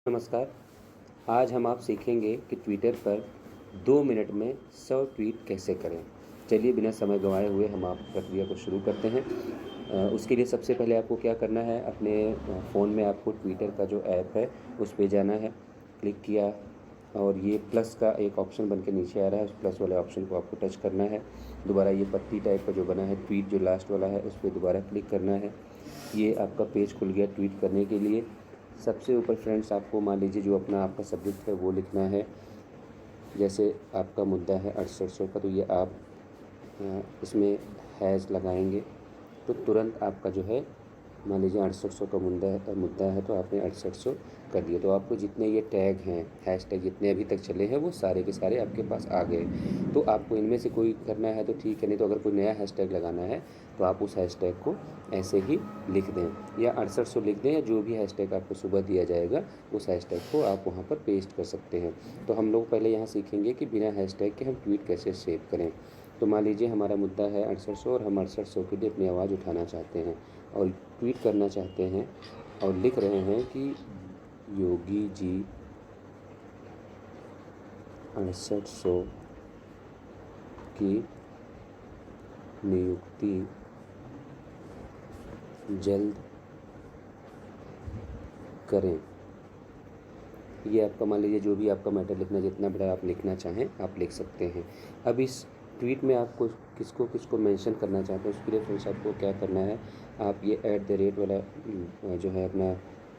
नमस्कार। आज हम आप सीखेंगे कि ट्विटर पर 2 मिनट में 100 ट्वीट कैसे करें। चलिए बिना समय गंवाए हुए हम आप प्रक्रिया को शुरू करते हैं। उसके लिए सबसे पहले आपको क्या करना है, अपने फ़ोन में आपको ट्विटर का जो ऐप है उस पे जाना है। क्लिक किया और ये प्लस का एक ऑप्शन बन के नीचे आ रहा है, उस प्लस वाले ऑप्शन को आपको टच करना है। दोबारा ये पत्ती टाइप का जो बना है ट्वीट जो लास्ट वाला है उस पर दोबारा क्लिक करना है। ये आपका पेज खुल गया ट्वीट करने के लिए। सबसे ऊपर फ्रेंड्स आपको मान लीजिए जो अपना आपका सब्जेक्ट है वो लिखना है। जैसे आपका मुद्दा है 6800 का, तो ये आप इसमें हैश लगाएंगे तो तुरंत आपका जो है मान लीजिए 6800 का मुद्दा है तो आपने 6800 कर दिया। तो आपको जितने ये टैग हैं, हैशटैग जितने अभी तक चले हैं वो सारे के सारे आपके पास आ गए। तो आपको इनमें से कोई करना है तो ठीक है, नहीं तो अगर कोई नया हैशटैग लगाना है तो आप उस हैशटैग को ऐसे ही लिख दें या 6800 लिख दें, या जो भी हैशटैग आपको सुबह दिया जाएगा उस हैशटैग को आप वहाँ पर पेस्ट कर सकते हैं। तो हम लोग पहले यहाँ सीखेंगे कि बिना हैशटैग के हम ट्वीट कैसे सेव करें। तो मान लीजिए हमारा मुद्दा है 6800 और हम 6800 के लिए अपनी आवाज़ उठाना चाहते हैं और ट्वीट करना चाहते हैं और लिख रहे हैं कि योगी जी 6800 की नियुक्ति जल्द करें। ये आपका मान लीजिए जो भी आपका मैटर लिखना, जितना बड़ा आप लिखना चाहें आप लिख सकते हैं। अब इस ट्वीट में आपको किसको किसको मेंशन करना चाहते हैं उसके लिए फ्रेंड्स आपको क्या करना है, आप ये @ वाला जो है अपना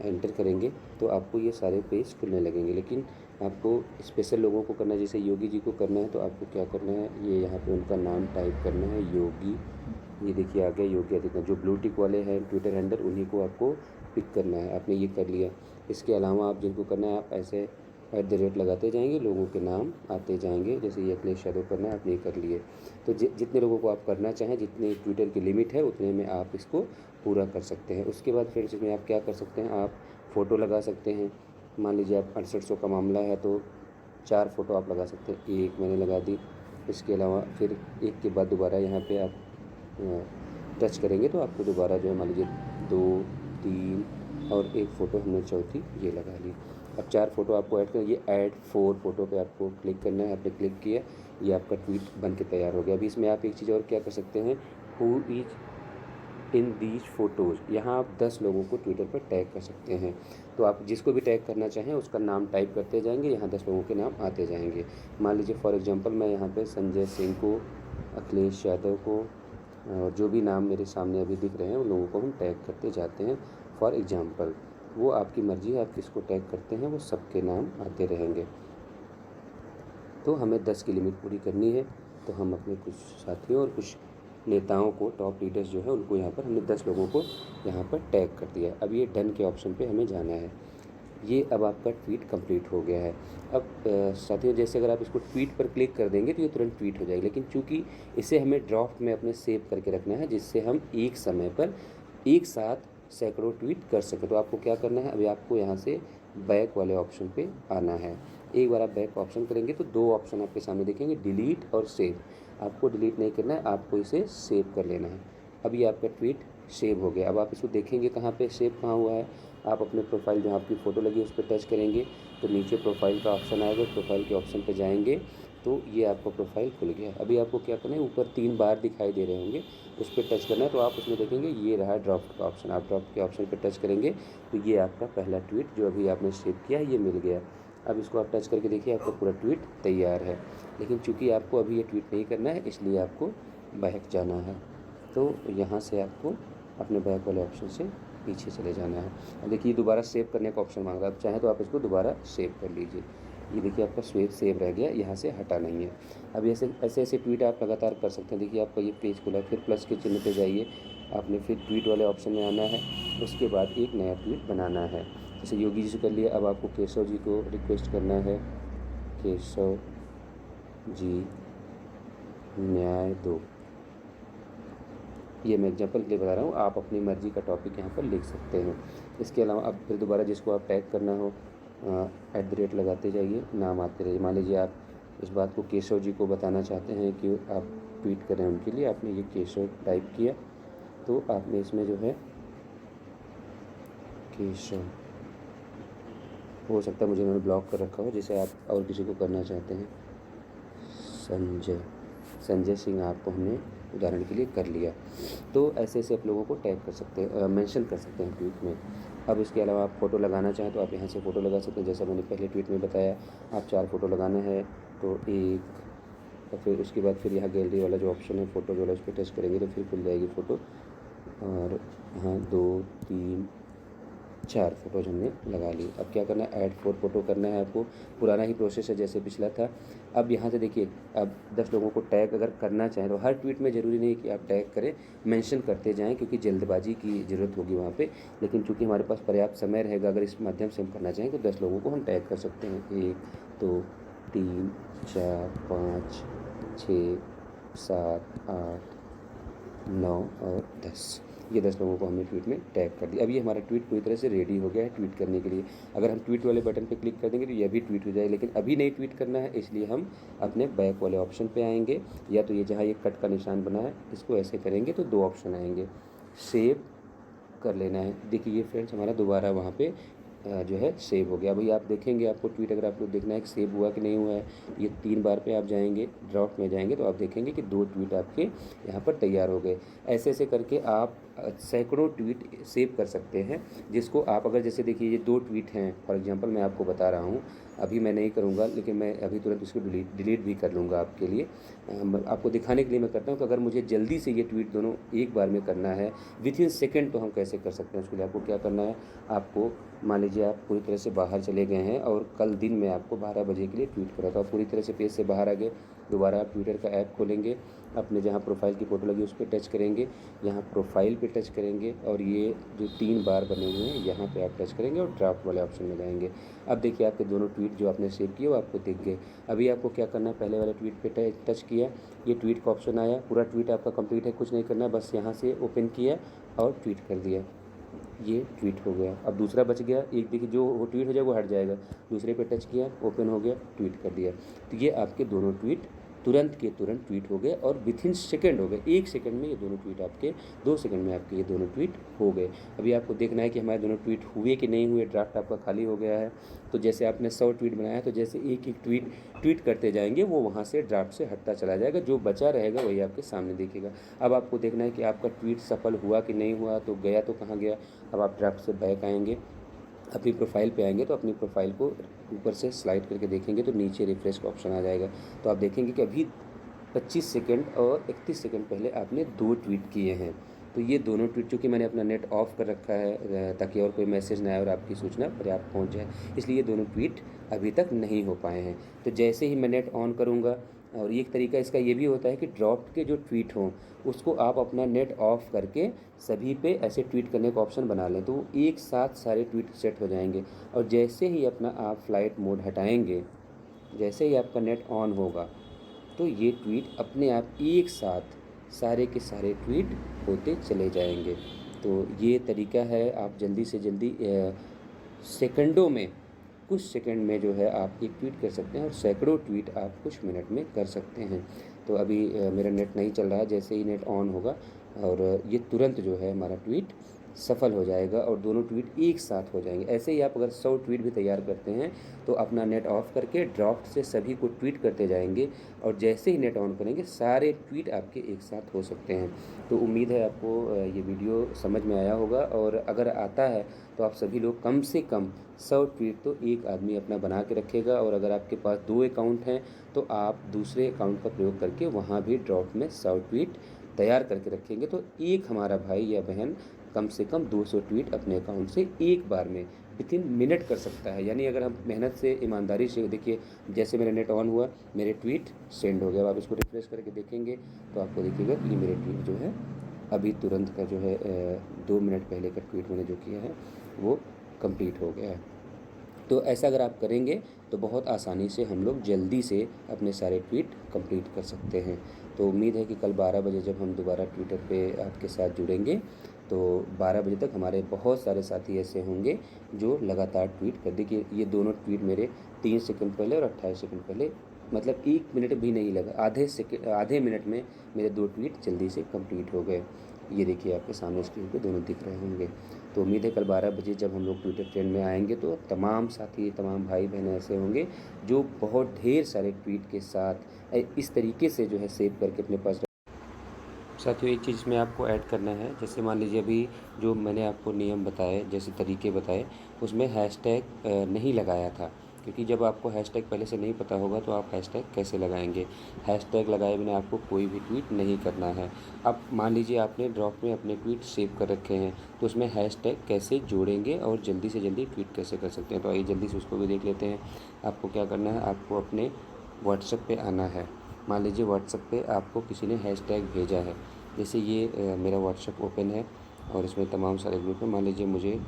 एंटर करेंगे तो आपको ये सारे पेज खुलने लगेंगे। लेकिन आपको स्पेशल लोगों को करना है, जैसे योगी जी को करना है तो आपको क्या करना है, ये यहाँ पे उनका नाम टाइप करना है योगी। ये देखिए आ गया योगी आदित्यनाथ। जो ब्लू टिक वाले हैं ट्विटर हैंडल उन्हीं को आपको पिक करना है। आपने ये कर लिया। इसके अलावा आप जिनको करना है आप ऐसे @ लगाते जाएंगे, लोगों के नाम आते जाएंगे। जैसे ये अखिलेश यादव करना है, आपने ये कर लिए। तो जितने लोगों को आप करना चाहें, जितने ट्विटर की लिमिट है उतने में आप इसको पूरा कर सकते हैं। उसके बाद फिर इसमें आप क्या कर सकते हैं, आप फ़ोटो लगा सकते हैं। मान लीजिए आप 6800 का मामला है तो 4 फ़ोटो आप लगा सकते हैं। एक मैंने लगा दी। इसके अलावा फिर एक के बाद दोबारा यहाँ पे आप टच करेंगे तो आपको दोबारा जो है मान लीजिए 2, 3 और एक फ़ोटो हमने चौथी ये लगा ली। अब 4 फ़ोटो आपको ऐड करना, ये ऐड 4 फ़ोटो पे आपको क्लिक करना है। आपने क्लिक किया, ये आपका ट्वीट बन के तैयार हो गया। अभी इसमें आप एक चीज़ और क्या कर सकते हैं, who is in these photos, यहाँ आप 10 लोगों को ट्विटर पर टैग कर सकते हैं। तो आप जिसको भी टैग करना चाहें उसका नाम टाइप करते जाएंगे, यहाँ 10 लोगों के नाम आते जाएंगे। मान लीजिए फॉर एग्जांपल मैं यहाँ पे संजय सिंह को, अखिलेश यादव को और जो भी नाम मेरे सामने अभी दिख रहे हैं उन लोगों को हम टैग करते जाते हैं फॉर एग्जांपल। वो आपकी मर्ज़ी है, आप किसको टैग करते हैं वो सबके नाम आते रहेंगे। तो हमें 10 की लिमिट पूरी करनी है, तो हम अपने कुछ साथियों और कुछ नेताओं को, टॉप लीडर्स जो है उनको यहाँ पर हमने 10 लोगों को यहाँ पर टैग कर दिया। अब ये डन के ऑप्शन पे हमें जाना है। ये अब आपका ट्वीट कंप्लीट हो गया है। अब साथियों जैसे अगर आप इसको ट्वीट पर क्लिक कर देंगे तो ये तुरंत ट्वीट हो जाएगी, लेकिन चूँकि इसे हमें ड्राफ्ट में अपने सेव करके रखना है जिससे हम एक समय पर एक साथ सैकड़ों ट्वीट कर सकें। तो आपको क्या करना है, अभी आपको यहाँ से बैक वाले ऑप्शन पे आना है। एक बार आप बैक ऑप्शन करेंगे तो 2 ऑप्शन आपके सामने दिखेंगे, डिलीट और सेव। आपको डिलीट नहीं करना है, आपको इसे सेव कर लेना है। अभी आपका ट्वीट सेव हो गया। अब आप इसको देखेंगे कहाँ पे सेव कहाँ हुआ है, आप अपने प्रोफाइल जहाँ आपकी फ़ोटो लगी है उस पर टच करेंगे तो नीचे प्रोफाइल का ऑप्शन आएगा, प्रोफाइल के ऑप्शन पे जाएंगे तो ये आपका प्रोफाइल खुल गया। अभी आपको क्या करना है, ऊपर 3 बार दिखाई दे रहे होंगे उस पर टच करना है, तो आप उसमें देखेंगे ये रहा ड्राफ्ट का ऑप्शन। आप ड्राफ्ट के ऑप्शन पर टच करेंगे तो ये आपका पहला ट्वीट जो अभी आपने सेव किया है ये मिल गया। अब इसको आप टच करके देखिए आपका पूरा ट्वीट तैयार है। लेकिन चूँकि आपको अभी ये ट्वीट नहीं करना है इसलिए आपको बैक जाना है। तो यहाँ से आपको अपने बैक वाले ऑप्शन से पीछे चले जाना है। अब देखिए दोबारा सेव करने का ऑप्शन मांग रहा है, आप चाहें तो आप इसको दोबारा सेव कर लीजिए। ये देखिए आपका सेव रह गया, यहाँ से हटा नहीं है। अब ऐसे ऐसे ट्वीट आप लगातार कर सकते हैं। देखिए आपका ये पेज खुला है, फिर प्लस के चिन्ह पे जाइए, आपने फिर ट्वीट वाले ऑप्शन में आना है, उसके बाद एक नया ट्वीट बनाना है। जैसे योगी जी से कर लिया, अब आपको केशव जी को रिक्वेस्ट करना है, केशव जी न्याय दो। ये मैं एग्जाम्पल के लिए बता रहा हूँ, आप अपनी मर्ज़ी का टॉपिक यहाँ पर लिख सकते हैं। इसके अलावा अब फिर दोबारा जिसको आप टैग करना हो @ लगाते जाइए, नाम आते रहिए। मान लीजिए आप इस बात को केशव जी को बताना चाहते हैं कि आप ट्वीट करें उनके लिए, आपने ये केशव टाइप किया तो आपने इसमें जो है केशव हो सकता है मुझे उन्होंने ब्लॉक कर रखा हो, जैसे आप और किसी को करना चाहते हैं। संजय सिंह आपको हमने उदाहरण के लिए कर लिया। तो ऐसे ऐसे आप लोगों को टैग कर सकते हैं, मेंशन कर सकते हैं ट्वीट में। अब इसके अलावा आप फ़ोटो लगाना चाहें तो आप यहाँ से फ़ोटो लगा सकते हैं, जैसा मैंने पहले ट्वीट में बताया। आप 4 फ़ोटो लगाना है तो एक, और फिर उसके बाद फिर यहाँ गैलरी वाला जो ऑप्शन है फ़ोटो वाला, उस पर टच करेंगे तो फिर खुल जाएगी फ़ोटो। और यहाँ 2 3 4 फ़ोटोज़ हमने लगा ली। अब क्या करना है, ऐड 4 फ़ोटो करना है आपको। पुराना ही प्रोसेस है जैसे पिछला था। अब यहाँ से देखिए, अब 10 लोगों को टैग अगर करना चाहें तो हर ट्वीट में ज़रूरी नहीं कि आप टैग करें, मेंशन करते जाएं, क्योंकि जल्दबाजी की ज़रूरत होगी वहाँ पे। लेकिन चूँकि हमारे पास पर्याप्त समय रहेगा, अगर इस माध्यम से हम करना चाहें तो 10 लोगों को हम टैग कर सकते हैं। 1 2 3 4 5 6 7 8 9 और 10, ये 10 लोगों को हमने ट्वीट में टैग कर दिया। अब ये हमारा ट्वीट पूरी तरह से रेडी हो गया है ट्वीट करने के लिए। अगर हम ट्वीट वाले बटन पे क्लिक कर देंगे तो यह भी ट्वीट हो जाएगा, लेकिन अभी नहीं ट्वीट करना है, इसलिए हम अपने बैक वाले ऑप्शन पे आएंगे, या तो ये जहाँ ये कट का निशान बना है इसको ऐसे करेंगे तो 2 ऑप्शन आएंगे, सेव कर लेना है। देखिए ये फ्रेंड्स हमारा दोबारा वहाँ पे जो है सेव हो गया। अभी आप देखेंगे, आपको ट्वीट अगर आपको देखना है कि सेव हुआ कि नहीं हुआ है, ये 3 बार पे आप जाएंगे, ड्राफ्ट में जाएंगे तो आप देखेंगे कि 2 ट्वीट आपके यहाँ पर तैयार हो गए। ऐसे ऐसे करके आप सैकड़ों ट्वीट सेव कर सकते हैं, जिसको आप अगर जैसे देखिए ये 2 ट्वीट हैं फॉर एग्जांपल, मैं आपको बता रहा हूँ, अभी मैं नहीं करूँगा, लेकिन मैं अभी तुरंत इसको डिलीट भी कर लूँगा आपके लिए। आपको दिखाने के लिए मैं करता हूँ कि अगर मुझे जल्दी से ये ट्वीट दोनों एक बार में करना है विथ इन सेकेंड, तो हम कैसे कर सकते हैं। उसके लिए आपको क्या करना है, आपको मान लीजिए आप पूरी तरह से बाहर चले गए हैं और कल दिन में आपको 12 बजे के लिए ट्वीट करा, तो आप पूरी तरह से पेज से बाहर आ गए। दोबारा आप ट्विटर का ऐप खोलेंगे, अपने जहाँ प्रोफाइल की फ़ोटो लगी उस पर टच करेंगे, यहाँ प्रोफाइल पे टच करेंगे, और ये जो 3 बार बने हुए हैं यहाँ पे आप टच करेंगे और ड्राफ्ट वाले ऑप्शन में जाएंगे। अब देखिए आपके दोनों ट्वीट जो आपने सेव किए वो आपको दिख गए। अभी आपको क्या करना है, पहले वाले ट्वीट पे टच किया, ये ट्वीट का ऑप्शन आया, पूरा ट्वीट आपका कंप्लीट है, कुछ नहीं करना है, बस यहाँ से ओपन किया और ट्वीट कर दिया, ये ट्वीट हो गया। अब दूसरा बच गया, एक देखिए जो वो ट्वीट हो जाएगा वो हट जाएगा, दूसरे पे टच किया, ओपन हो गया, ट्वीट कर दिया। तो ये आपके दोनों ट्वीट तुरंत के तुरंत ट्वीट हो गए और विथ इन सेकेंड हो गए। 1 सेकंड में ये दोनों ट्वीट आपके, 2 सेकंड में आपके ये दोनों ट्वीट हो गए। अभी आपको देखना है कि हमारे दोनों ट्वीट हुए कि नहीं हुए। ड्राफ्ट आपका खाली हो गया है, तो जैसे आपने 100 ट्वीट बनाया तो जैसे एक एक ट्वीट करते जाएंगे वो वहाँ से ड्राफ्ट से हटता चला जाएगा, जो बचा रहेगा वही आपके सामने दिखेगा। अब आपको देखना है कि आपका ट्वीट सफल हुआ कि नहीं हुआ, तो गया तो कहाँ गया। अब आप ड्राफ्ट से बैक आएंगे, अपनी प्रोफाइल पे आएंगे, तो अपनी प्रोफाइल को ऊपर से स्लाइड करके देखेंगे तो नीचे रिफ्रेश का ऑप्शन आ जाएगा। तो आप देखेंगे कि अभी 25 सेकंड और 31 सेकंड पहले आपने 2 ट्वीट किए हैं। तो ये दोनों ट्वीट, चूँकि मैंने अपना नेट ऑफ़ कर रखा है ताकि और कोई मैसेज ना आए और आपकी सूचना पर्याप्त पहुंच जाए, इसलिए ये दोनों ट्वीट अभी तक नहीं हो पाए हैं। तो जैसे ही मैं नेट ऑन करूँगा, और एक तरीका इसका ये भी होता है कि ड्राफ्ट के जो ट्वीट हों उसको आप अपना नेट ऑफ़ करके सभी पे ऐसे ट्वीट करने का ऑप्शन बना लें, तो वो एक साथ सारे ट्वीट सेट हो जाएंगे। और जैसे ही अपना आप फ्लाइट मोड हटाएंगे, जैसे ही आपका नेट ऑन होगा, तो ये ट्वीट अपने आप एक साथ सारे के सारे ट्वीट होते चले जाएंगे। तो ये तरीका है, आप जल्दी से जल्दी सेकंडों में, कुछ सेकंड में जो है आप एक ट्वीट कर सकते हैं और सैकड़ों ट्वीट आप कुछ मिनट में कर सकते हैं। तो अभी मेरा नेट नहीं चल रहा है, जैसे ही नेट ऑन होगा और ये तुरंत जो है हमारा ट्वीट सफल हो जाएगा और दोनों ट्वीट एक साथ हो जाएंगे। ऐसे ही आप अगर 100 ट्वीट भी तैयार करते हैं तो अपना नेट ऑफ़ करके ड्राफ्ट से सभी को ट्वीट करते जाएंगे, और जैसे ही नेट ऑन करेंगे सारे ट्वीट आपके एक साथ हो सकते हैं। तो उम्मीद है आपको ये वीडियो समझ में आया होगा, और अगर आता है तो आप सभी लोग कम से कम 100 ट्वीट तो एक आदमी अपना बना के रखेगा। और अगर आपके पास 2 अकाउंट हैं तो आप दूसरे अकाउंट का प्रयोग करके वहाँ भी ड्राफ्ट में 100 ट्वीट तैयार करके रखेंगे, तो एक हमारा भाई या बहन कम से कम 200 ट्वीट अपने अकाउंट से एक बार में विथिन मिनट कर सकता है। यानी अगर हम मेहनत से, ईमानदारी से, देखिए जैसे मेरा नेट ऑन हुआ मेरे ट्वीट सेंड हो गया। अब आप इसको रिफ्रेश करके देखेंगे तो आपको दिखेगा कि मेरे ट्वीट जो है अभी तुरंत का जो है 2 मिनट पहले का ट्वीट मैंने जो किया है वो कंप्लीट हो गया है। तो ऐसा अगर आप करेंगे तो बहुत आसानी से हम लोग जल्दी से अपने सारे ट्वीट कंप्लीट कर सकते हैं। तो उम्मीद है कि कल 12 बजे जब हम दोबारा ट्विटर पे आपके साथ जुड़ेंगे तो 12 बजे तक हमारे बहुत सारे साथी ऐसे होंगे जो लगातार ट्वीट कर, देखिए ये दोनों ट्वीट मेरे 3 सेकंड पहले और 28 सेकंड पहले, मतलब 1 मिनट भी नहीं लगा, आधे मिनट में मेरे 2 ट्वीट जल्दी से कंप्लीट हो गए। ये देखिए आपके सामने स्क्रीन पे दोनों दिख रहे होंगे। तो उम्मीद है कल 12 बजे जब हम लोग ट्विटर ट्रेंड में आएंगे तो तमाम साथी, तमाम भाई बहन ऐसे होंगे जो बहुत ढेर सारे ट्वीट के साथ इस तरीके से जो है सेव करके अपने पास। साथियों एक चीज़ में आपको ऐड करना है, जैसे मान लीजिए अभी जो मैंने आपको नियम बताए, जैसे तरीके बताए, उसमें हैशटैग नहीं लगाया था, क्योंकि जब आपको हैशटैग पहले से नहीं पता होगा तो आप हैशटैग कैसे लगाएंगे। हैशटैग लगाए बिना आपको कोई भी ट्वीट नहीं करना है। अब मान लीजिए आपने ड्राफ्ट में अपने ट्वीट सेव कर रखे हैं, तो उसमें हैशटैग कैसे जोड़ेंगे और जल्दी से जल्दी ट्वीट कैसे कर सकते हैं, तो आइए जल्दी से उसको भी देख लेते हैं। आपको क्या करना है, आपको अपने व्हाट्सएप पे आना है। मान लीजिए व्हाट्सएप पे आपको किसी ने हैशटैग भेजा है, जैसे ये मेरा व्हाट्सएप ओपन है और इसमें तमाम सारे ग्रुप हैं। मान लीजिए मुझे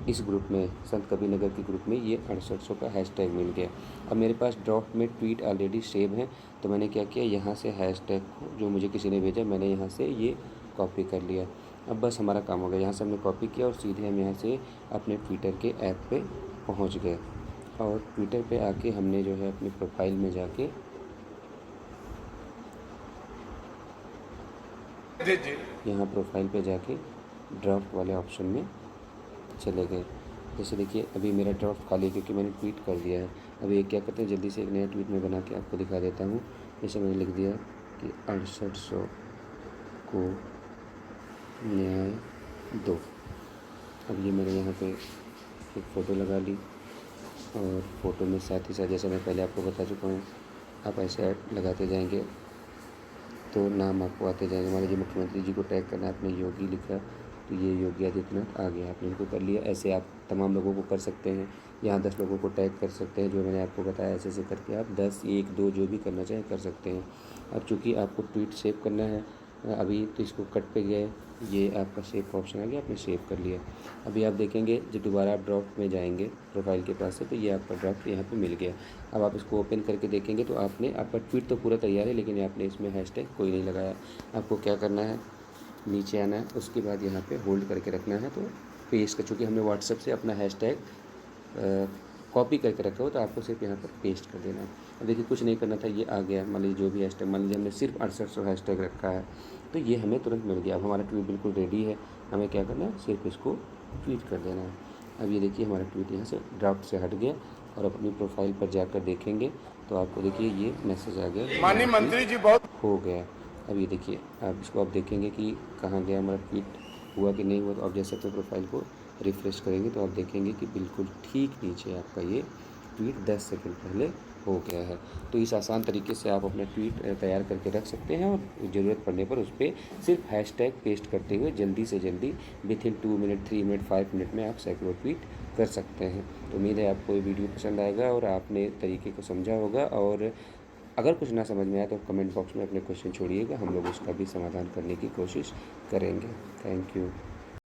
इस ग्रुप में, संत कबीरनगर के ग्रुप में, ये 6800 का हैशटैग मिल गया। अब मेरे पास ड्राफ्ट में ट्वीट ऑलरेडी सेव है, तो मैंने क्या किया, यहाँ से हैशटैग को जो मुझे किसी ने भेजा मैंने यहाँ से ये कॉपी कर लिया। अब बस हमारा काम हो गया, यहाँ से हमने कॉपी किया और सीधे हम यहाँ से अपने ट्विटर के ऐप पे पहुँच गए। और ट्विटर पे आके हमने जो है अपनी प्रोफाइल में जाके यहाँ प्रोफाइल पे जाके ड्राफ्ट वाले ऑप्शन में चले गए। जैसे देखिए अभी मेरा ड्राफ्ट खाली है क्योंकि मैंने ट्वीट कर दिया है। अभी एक क्या करते हैं, जल्दी से एक नया ट्वीट में बना के आपको दिखा देता हूँ। जैसे मैंने लिख दिया कि 6800 को न्याय दो। अब ये मैंने यहाँ पे एक फ़ोटो लगा ली और फ़ोटो में साथ ही साथ, जैसे मैं पहले आपको बता चुका हूँ, आप ऐसे लगाते जाएंगे तो नाम आपको आते जाएंगे। मान लीजिए मुख्यमंत्री जी को टैग करना है, आपने योगी लिखा तो ये योगी आदित्यनाथ आ गया, आपने इनको कर लिया। ऐसे आप तमाम लोगों को कर सकते हैं। यहाँ 10 लोगों को टैग कर सकते हैं, जो मैंने आपको बताया। ऐसे करके आप 10, 1, 2 जो भी करना चाहें कर सकते हैं। अब चूँकि आपको ट्वीट सेव करना है अभी, तो इसको कट पे गए, ये आपका सेव का ऑप्शन आ गया, आपने सेव कर लिया। अभी आप देखेंगे जब दोबारा आप ड्राफ्ट में जाएंगे प्रोफाइल के पास से, तो ये आपका ड्राफ्ट यहाँ पे मिल गया। अब आप इसको ओपन करके देखेंगे तो आपका ट्वीट तो पूरा तैयार है, लेकिन आपने इसमें हैशटैग कोई नहीं लगाया। आपको क्या करना है, नीचे आना है, उसके बाद यहाँ पे होल्ड करके रखना है, तो पेस्ट कर, चूँकि हमने व्हाट्सएप से अपना हैशटैग कॉपी करके रखा हो, तो आपको सिर्फ यहाँ पर पेस्ट कर देना है। अब देखिए कुछ नहीं करना था, ये आ गया। मान लीजिए जो भी हैशटैग, मान लीजिए हमने सिर्फ 6800 हैशटैग रखा है, तो ये हमें तुरंत मिल गया। अब हमारा ट्वीट बिल्कुल रेडी है, हमें क्या करना है, सिर्फ इसको ट्वीट कर देना है। अब ये देखिए हमारा ट्वीट यहाँ से ड्राफ्ट से हट गया और अपनी प्रोफाइल पर जाकर देखेंगे तो आपको देखिए ये मैसेज आ गया, माननीय मंत्री जी बहुत हो गया। अब ये देखिए आप इसको आप देखेंगे कि कहाँ गया हमारा ट्वीट, हुआ कि नहीं हुआ। तो आप जैसे अपने प्रोफाइल को रिफ़्रेश करेंगे तो आप देखेंगे कि बिल्कुल ठीक नीचे आपका ये ट्वीट 10 सेकंड पहले हो गया है। तो इस आसान तरीके से आप अपना ट्वीट तैयार करके रख सकते हैं और ज़रूरत पड़ने पर उस पर सिर्फ हैशटैग पेस्ट करते हुए जल्दी से जल्दी विथिन 2 मिनट, 3 मिनट, 5 मिनट में आप सैकड़ों ट्वीट कर सकते हैं। तो उम्मीद है आपको ये वीडियो पसंद आएगा और आपने तरीके को समझा होगा। और अगर कुछ ना समझ में आए तो कमेंट बॉक्स में अपने क्वेश्चन छोड़िएगा, हम लोग उसका भी समाधान करने की कोशिश करेंगे। Thank you.